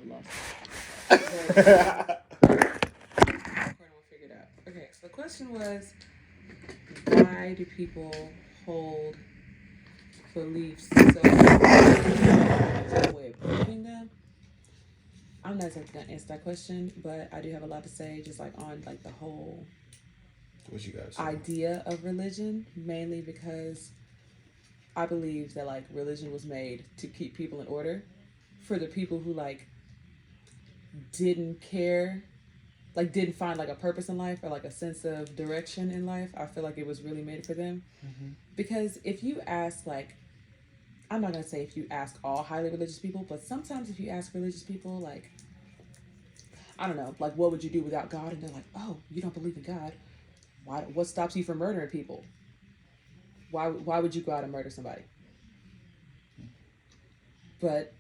lost it. We'll figure it out. Okay, so the question was, why do people hold beliefs so way of proving them? I'm not exactly gonna answer that question, but I do have a lot to say, just like on like the whole What you got to say? idea of religion, mainly because I believe that like religion was made to keep people in order. For the people who like didn't care, like didn't find like a purpose in life or like a sense of direction in life, I feel like it was really made for them. Mm-hmm. Because if you ask like, I'm not gonna say if you ask all highly religious people, but sometimes if you ask religious people like, I don't know, like what would you do without God? And they're like, oh, you don't believe in God. Why? What stops you from murdering people? Why would you go out and murder somebody? But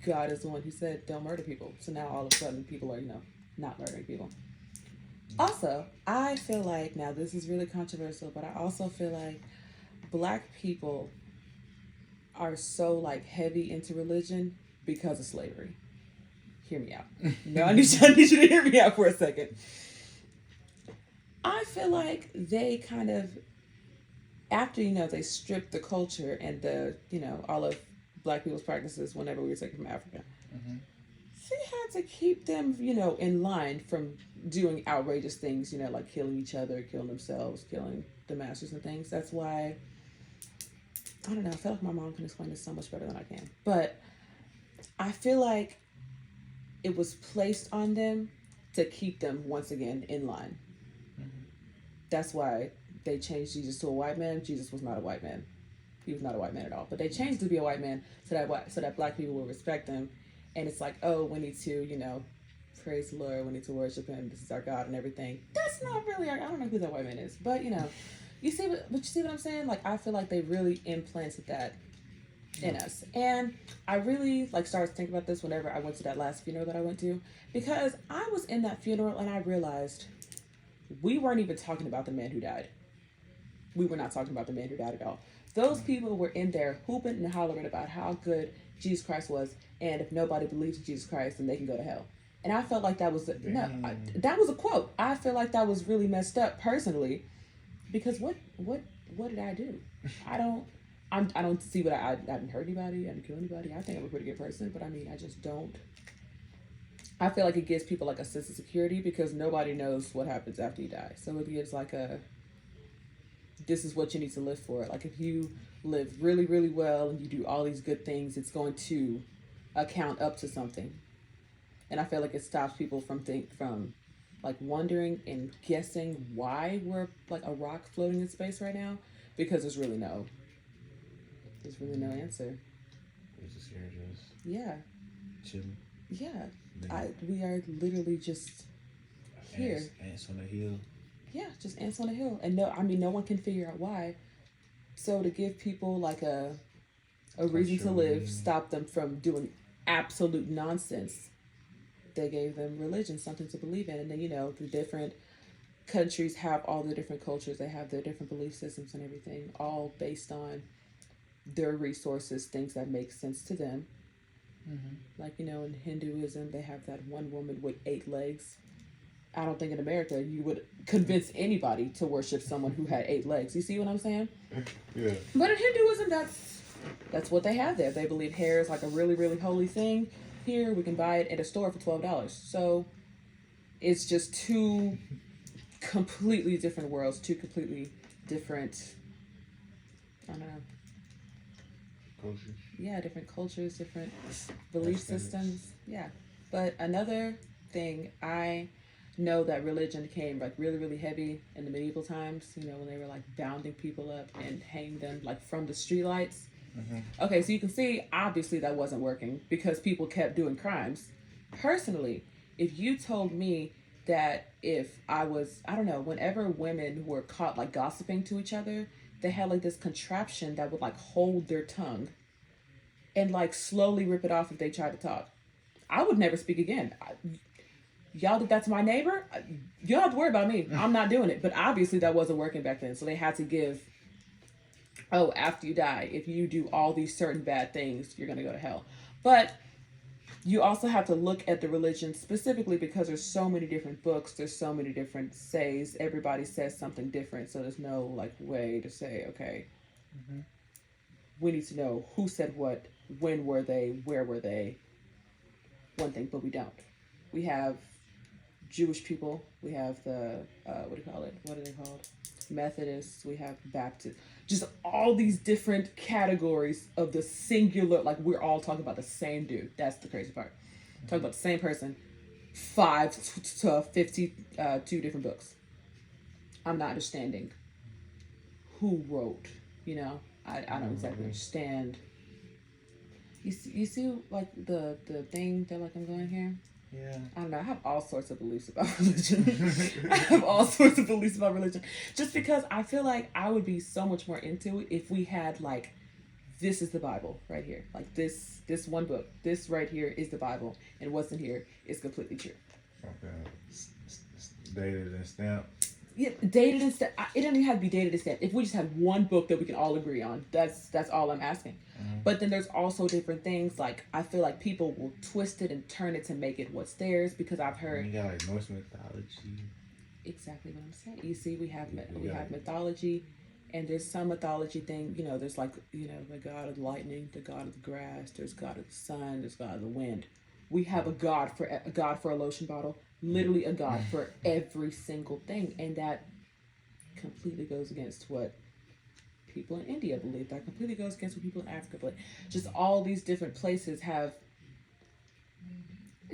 God is the one who said don't murder people. So now all of a sudden people are, not murdering people. Also, I feel like, now this is really controversial, but I also feel like black people are so like heavy into religion because of slavery. Hear me out. No, I need you to hear me out for a second. I feel like they kind of, after, they stripped the culture and the, all of black people's practices whenever we were taken from Africa. Mm-hmm. They had to keep them, in line from doing outrageous things, like killing each other, killing themselves, killing the masters and things. That's why, I don't know, I feel like my mom can explain this so much better than I can. But I feel like it was placed on them to keep them, once again, in line. Mm-hmm. That's why they changed Jesus to a white man. Jesus was not a white man. He was not a white man at all. But they changed to be a white man so that black people will respect him. And it's like, oh, we need to, praise the Lord. We need to worship him. This is our God and everything. That's not really I don't know who that white man is. But, you see what I'm saying? Like, I feel like they really implanted that in us. And I really, like, started to think about this whenever I went to that last funeral that I went to. Because I was in that funeral and I realized we weren't even talking about the man who died. We were not talking about the man who died at all. Those people were in there hooping and hollering about how good Jesus Christ was, and if nobody believes in Jesus Christ, then they can go to hell. And I felt like that was that was a quote. I feel like that was really messed up personally, because what did I do? I don't see what I didn't hurt anybody. I didn't kill anybody. I think I'm a pretty good person, but I mean, I just don't. I feel like it gives people like a sense of security because nobody knows what happens after you die. So it gives like this is what you need to live for. Like if you live really, really well and you do all these good things, it's going to account up to something. And I feel like it stops people from like wondering and guessing why we're like a rock floating in space right now, because there's really no answer. It's just here, just Yeah. chilling. Yeah. We are literally just here. Ants on the hill. Yeah, just ants on a hill. And no one can figure out why. So to give people like a reason to live, stop them from doing absolute nonsense, they gave them religion, something to believe in. And then, the different countries have all the different cultures. They have their different belief systems and everything, all based on their resources, things that make sense to them. Mm-hmm. Like, in Hinduism, they have that one woman with 8 legs. I don't think in America you would convince anybody to worship someone who had 8 legs. You see what I'm saying? Yeah. But in Hinduism, that's what they have there. They believe hair is like a really, really holy thing. Here, we can buy it at a store for $12. So it's just two completely different worlds, two completely different, I don't know. Cultures. Yeah, different cultures, different belief systems. Yeah. But another thing, I know that religion came like really, really heavy in the medieval times, when they were like bounding people up and hanging them like from the streetlights. Mm-hmm. Okay, so you can see obviously that wasn't working because people kept doing crimes. Personally, if you told me that if I was, I don't know, whenever women were caught like gossiping to each other, they had like this contraption that would like hold their tongue and like slowly rip it off if they tried to talk, I would never speak again. Y'all did that to my neighbor? You don't have to worry about me. I'm not doing it. But obviously that wasn't working back then. So they had to give, after you die, if you do all these certain bad things, you're going to go to hell. But you also have to look at the religion specifically because there's so many different books, there's so many different says, everybody says something different, so there's no like way to say, okay, we need to know who said what, when were they, where were they, one thing, but we don't. We have Jewish people, we have the, what do you call it, what are they called? Methodists, we have Baptists, just all these different categories of the singular, like we're all talking about the same dude. That's the crazy part. Talking about the same person, 5 to 52 different books. I'm not understanding who wrote, you know, I don't exactly understand. You see like the thing that like I'm going here? Yeah. I don't know. I have all sorts of beliefs about religion. I have all sorts of beliefs about religion. Just because I feel like I would be so much more into it if we had like, this is the Bible right here. Like this one book. This right here is the Bible, and what's in here is completely true. Okay. Dated and stamped. Yeah, dated and stamped. It doesn't even have to be dated and stamped. If we just had one book that we can all agree on, that's all I'm asking. But then there's also different things. Like I feel like people will twist it and turn it to make it what's theirs because I've heard. You got like Norse mythology. Exactly what I'm saying. You see, we have mythology, and there's some mythology thing. You know, there's like the god of lightning, the god of the grass. There's god of the sun. There's god of the wind. We have a god for a lotion bottle. Literally a god for every single thing, and that completely goes against what people in India believe. That completely goes against what people in Africa believe. Just all these different places have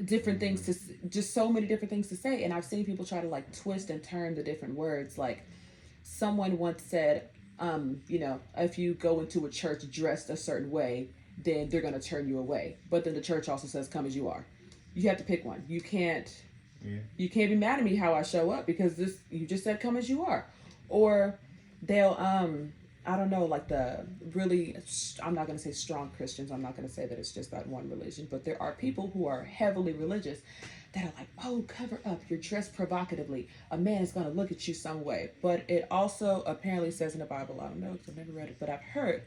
different things to, just so many different things to say, and I've seen people try to like twist and turn the different words. Like someone once said, if you go into a church dressed a certain way, then they're going to turn you away. But then the church also says, come as you are. You have to pick one. You can't be mad at me how I show up because you just said come as you are. Or they'll I don't know, like the really, I'm not going to say strong Christians. I'm not going to say that it's just that one religion, but there are people who are heavily religious that are like, oh, cover up, you're dressed provocatively. A man is going to look at you some way. But it also apparently says in the Bible, I don't know because I've never read it, but I've heard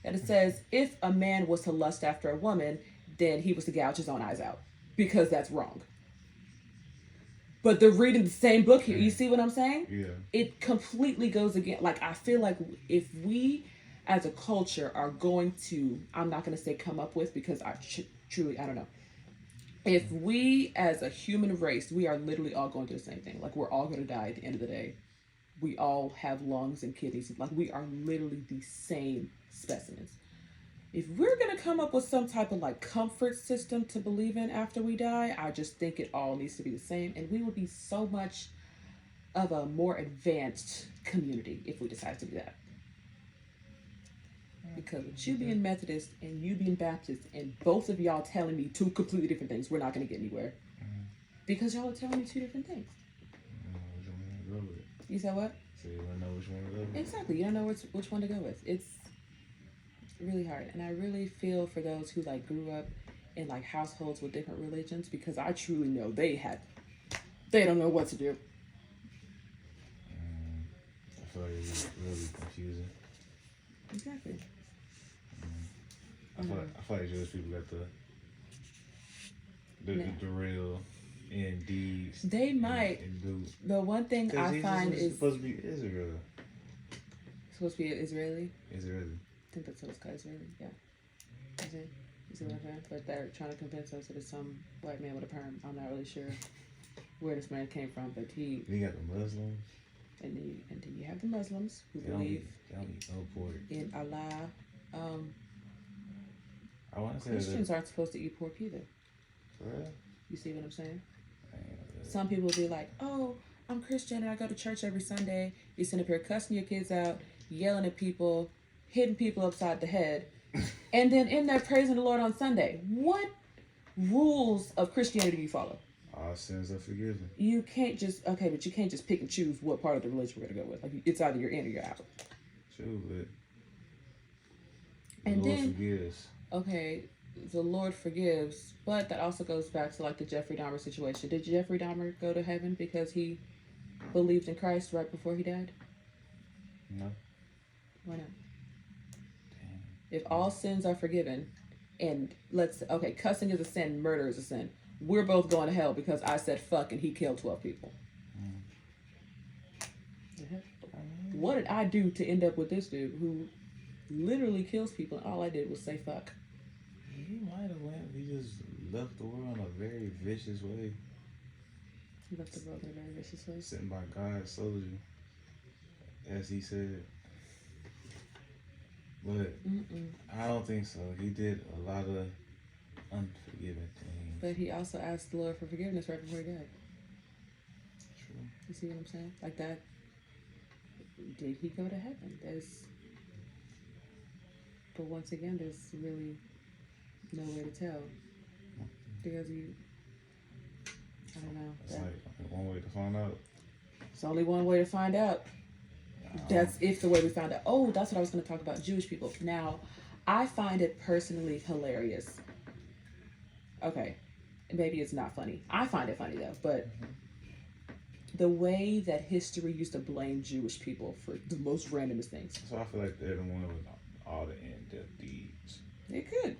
that it says if a man was to lust after a woman, then he was to gouge his own eyes out because that's wrong. But they're reading the same book here. You see what I'm saying? Yeah. It completely goes against, like, I feel like if we as a culture are going to, I'm not going to say come up with because I truly, I don't know. If we as a human race, we are literally all going through the same thing. Like, we're all going to die at the end of the day. We all have lungs and kidneys. Like, we are literally the same specimens. If we're going to come up with some type of like comfort system to believe in after we die, I just think it all needs to be the same. And we would be so much of a more advanced community if we decide to do that. Because with you being Methodist and you being Baptist and both of y'all telling me two completely different things, we're not going to get anywhere. Because y'all are telling me two different things. You said what? So you don't know which one to go with. Exactly. You don't know which one to go with. It's really hard, and I really feel for those who like grew up in like households with different religions because I truly know they don't know what to do. I feel like it's really confusing. Exactly. I feel like Jewish people got the real indeeds. They might. The one thing I find is supposed to be Israel. Supposed to be Israeli. Israeli. I think that's what it's called, Israeli. Yeah. You see what I'm saying? But they're trying to convince us that it's some white man with a perm. I'm not really sure where this man came from, but You got the Muslims. And then you have the Muslims who believe in Allah. I want to say Christians aren't supposed to eat pork either. Really? You see what I'm saying? Some people will be like, oh, I'm Christian and I go to church every Sunday. You sit up here cussing your kids out, yelling at people, hitting people upside the head, and then in there praising the Lord on Sunday. What rules of Christianity do you follow? All sins are forgiven. You can't just, okay, but you can't just pick and choose what part of the religion we're going to go with. Like, it's either you're in or you're out. True, but and the Lord then, forgives. Okay, the Lord forgives, but that also goes back to like the Jeffrey Dahmer situation. Did Jeffrey Dahmer go to heaven because he believed in Christ right before he died? No. Why not? If all sins are forgiven, and cussing is a sin, murder is a sin. We're both going to hell because I said fuck and he killed 12 people. What did I do to end up with this dude who literally kills people and all I did was say fuck? He might have went. He just left the world in a very vicious way. He left the world in a very vicious way. Sent by God's soldier, as he said. But I don't think so. He did a lot of unforgiving things. But he also asked the Lord for forgiveness right before he died. True. You see what I'm saying? Like that. Did he go to heaven? But once again, there's really no way to tell because I don't know. It's like one way to find out. It's only one way to find out. That's if the way we found out. Oh, that's what I was going to talk about. Jewish people. Now, I find it personally hilarious. Okay, maybe it's not funny. I find it funny though, but. The way that history used to blame Jewish people for the most randomest things. So I feel like they're the one with all the in-depth deeds. They could.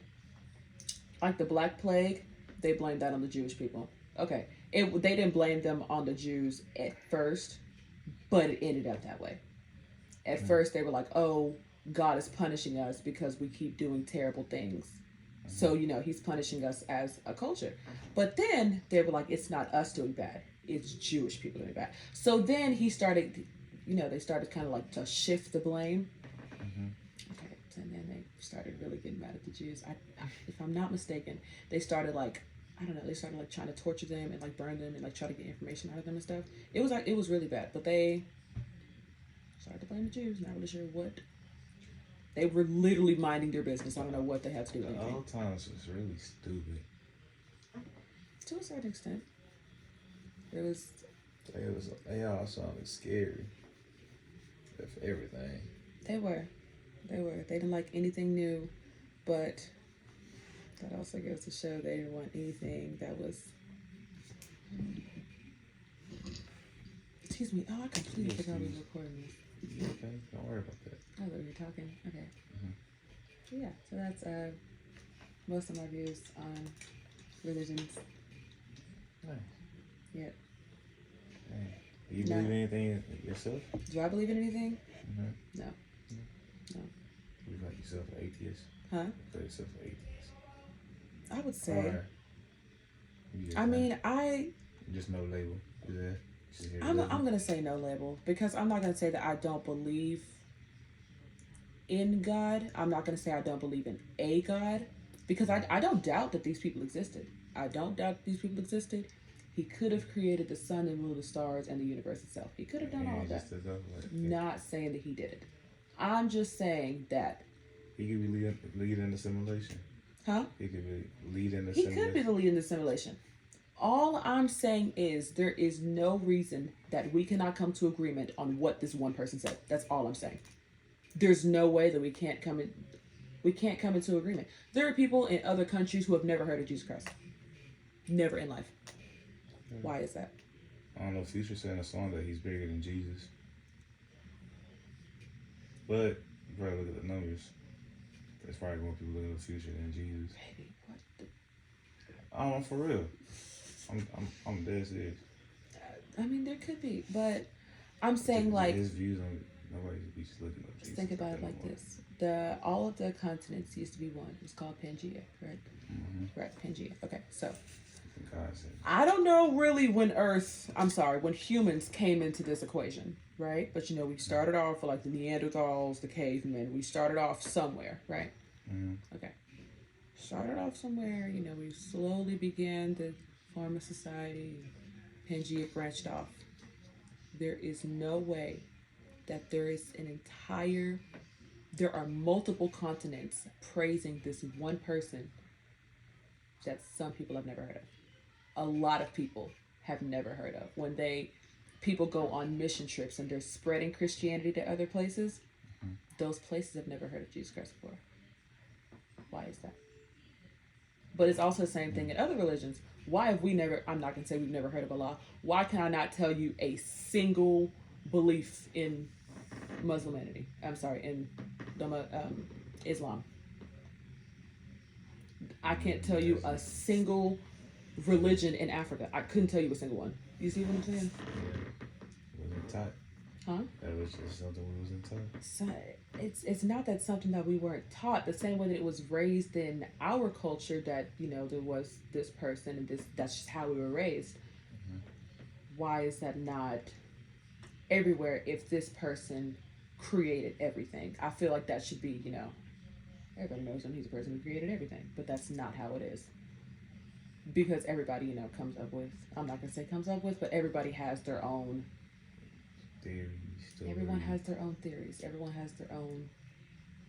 Like the Black Plague, they blamed that on the Jewish people. Okay. They didn't blame them on the Jews at first, but it ended up that way. At first, they were like, oh, God is punishing us because we keep doing terrible things. So, he's punishing us as a culture. But then they were like, it's not us doing bad. It's Jewish people doing bad. So then he started, they started kind of like to shift the blame. Okay, and then they started really getting mad at the Jews. If I'm not mistaken, they started they started like trying to torture them and like burn them and like try to get information out of them and stuff. It was really bad. But they started to blame the Jews. Not really sure what. They were literally minding their business. I don't know what they had to do with anything. Old times was really stupid. To a certain extent. They all sounded scary. For everything. They were. They didn't like anything new, but that also goes to show they didn't want anything that was. Excuse me. Oh, I completely forgot we were recording this. Okay, don't worry about that. Oh, that you're talking. Okay. So yeah, so that's most of my views on religions. Nice. Yep. Dang. Do you believe in anything yourself? Do I believe in anything? No. No. You like yourself an atheist? Huh? You call yourself an atheist? I would say. Just no label. Is that? I'm gonna say no label because I'm not gonna say that I don't believe in God. I'm not gonna say I don't believe in a God because I don't doubt that these people existed. I don't doubt these people existed. He could have created the sun and ruled the stars and the universe itself. He could have done all of that. Not saying that he did it. I'm just saying that he could be leading the simulation. Huh? He could be leading the simulation. He could be the lead in the simulation. All I'm saying is there is no reason that we cannot come to agreement on what this one person said. That's all I'm saying. There's no way that we can't come into agreement. There are people in other countries who have never heard of Jesus Christ. Never in life. Why is that? I don't know. Future said in a song that he's bigger than Jesus. But you probably look at the numbers. There's probably more people looking at the future than Jesus. Baby, what the? I'm for real. I'm dead serious. I mean, there could be, but I'm saying like his views on nobody's just looking at Jesus. Think about it like this: all of the continents used to be one. It was called Pangea, correct? Right, Pangea. Okay, so. I don't know really when humans came into this equation, right? But we started off with like the Neanderthals, the cavemen. We started off somewhere, right? Okay. Started off somewhere, we slowly began to form a society. Pangea branched off. There is no way that there are multiple continents praising this one person that some people have never heard of. A lot of people have never heard of. When people go on mission trips and they're spreading Christianity to other places, those places have never heard of Jesus Christ before. Why is that? But it's also the same thing in other religions. Why have I'm not going to say we've never heard of Allah. Why can I not tell you a single belief in in Islam? I can't tell you a single religion in Africa. I couldn't tell you a single one. You see what I'm saying? Wasn't taught. Huh? That was just something we wasn't taught. So it's not that something that we weren't taught. The same way that it was raised in our culture that there was this person and that's just how we were raised. Why is that not everywhere? If this person created everything, I feel like that should be everybody knows him. He's a person who created everything, but that's not how it is. Because everybody comes up with, I'm not gonna say comes up with, but everybody has their own Theories. everyone has their own theories. Everyone has their own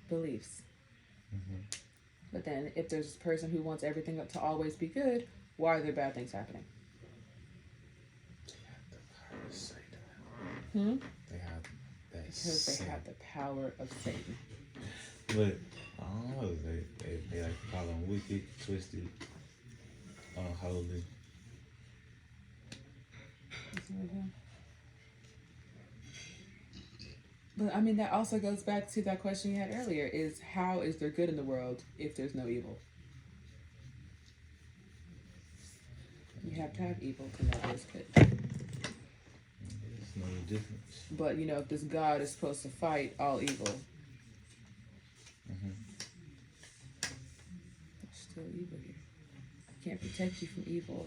beliefs. Mm-hmm. But then if there's this person who wants everything to always be good, why are there bad things happening? They have the power of Satan. They have that. Because they have the power of Satan. But I don't know. They like to call them wicked, twisted, unholy. But I mean, that also goes back to that question you had earlier: is how is there good in the world if there's no evil? You have to have evil to know there's good. There's no difference. But if this God is supposed to fight all evil, there's still evil here. Can't protect you from evil,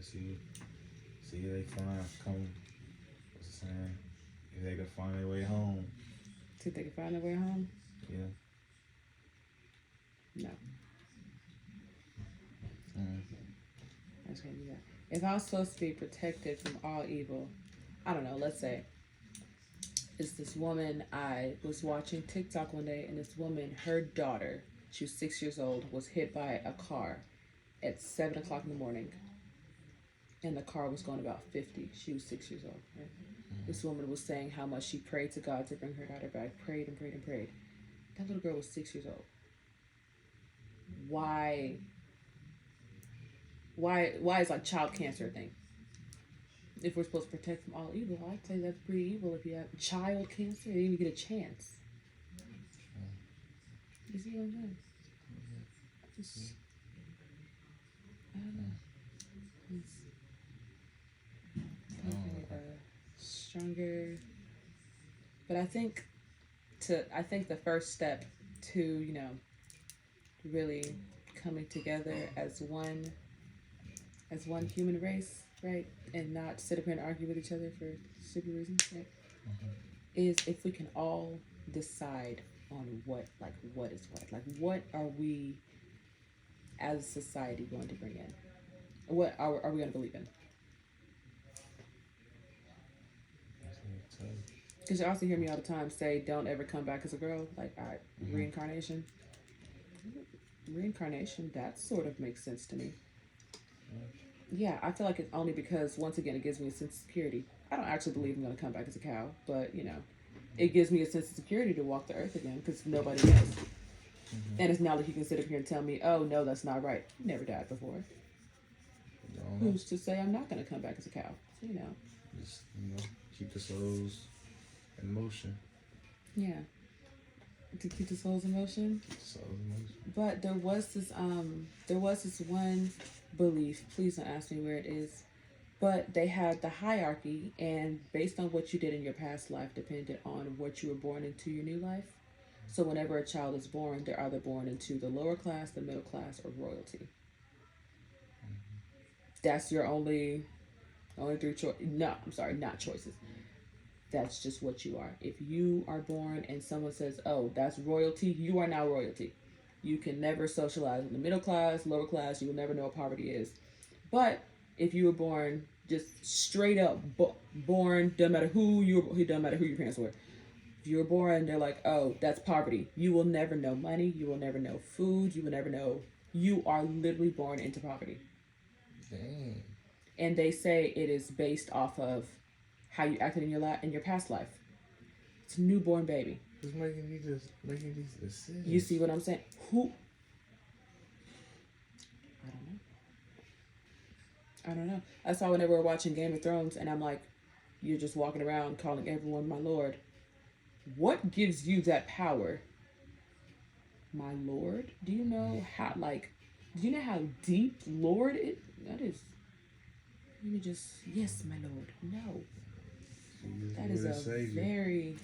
See, they come. What's the saying? If they can find their way home. See if they can find their way home? Yeah. No. I just can't do that. If I was supposed to be protected from all evil, I don't know, let's say it's this woman. I was watching TikTok one day, and this woman, her daughter, she was 6 years old, was hit by a car at 7 o'clock in the morning. And the car was going about 50. She was 6 years old, right? This woman was saying how much she prayed to God to bring her daughter back. Prayed and prayed and prayed. That little girl was 6 years old. Why is like child cancer a thing? If we're supposed to protect from all evil, I'd say that's pretty evil if you have child cancer. You didn't even get a chance. You see what I'm saying? Just, I don't know. Stronger, but I think the first step to really coming together as one human race, right, and not sit up here and argue with each other for stupid reasons, right, is if we can all decide on what is what, like what are we as a society going to bring in, what are we going to believe in. Because you also hear me all the time say, don't ever come back as a girl. Like, all right, reincarnation. Reincarnation, that sort of makes sense to me. Yeah, I feel like it's only because, once again, it gives me a sense of security. I don't actually believe I'm going to come back as a cow, but, it gives me a sense of security to walk the earth again because nobody knows. And it's not like you can sit up here and tell me, oh, no, that's not right. You never died before. Who's to say I'm not going to come back as a cow? So, Just, keep the souls in motion. Yeah. To keep the souls in motion. But there was this one belief, please don't ask me where it is, but they had the hierarchy, and based on what you did in your past life depended on what you were born into your new life. So whenever a child is born, they're either born into the lower class, the middle class, or royalty. That's your only three choices. No, I'm sorry, not choices. That's just what you are. If you are born and someone says, oh, that's royalty, you are now royalty. You can never socialize in the middle class, lower class. You will never know what poverty is. But if you were born just straight up born, doesn't matter who your parents were. If you were born, they're like, oh, that's poverty. You will never know money. You will never know food. You will never know. You are literally born into poverty. Dang. And they say it is based off of how you acted in your past life. It's a newborn baby. Who's making these decisions? You see what I'm saying? Who? I don't know. That's why whenever we're watching Game of Thrones and I'm like, you're just walking around calling everyone my lord. What gives you that power? My Lord? Do you know how, like, do you know how deep Lord it that is? Let me just, yes, my Lord. No. That is a very,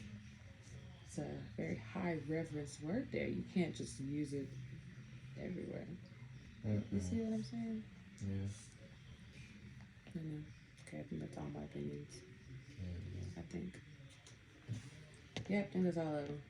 it's a very high reverence word there. You can't just use it everywhere. You see what I'm saying? Yeah. I know. Okay, I think that's all my opinions. I think. Yep, I think that's all of them.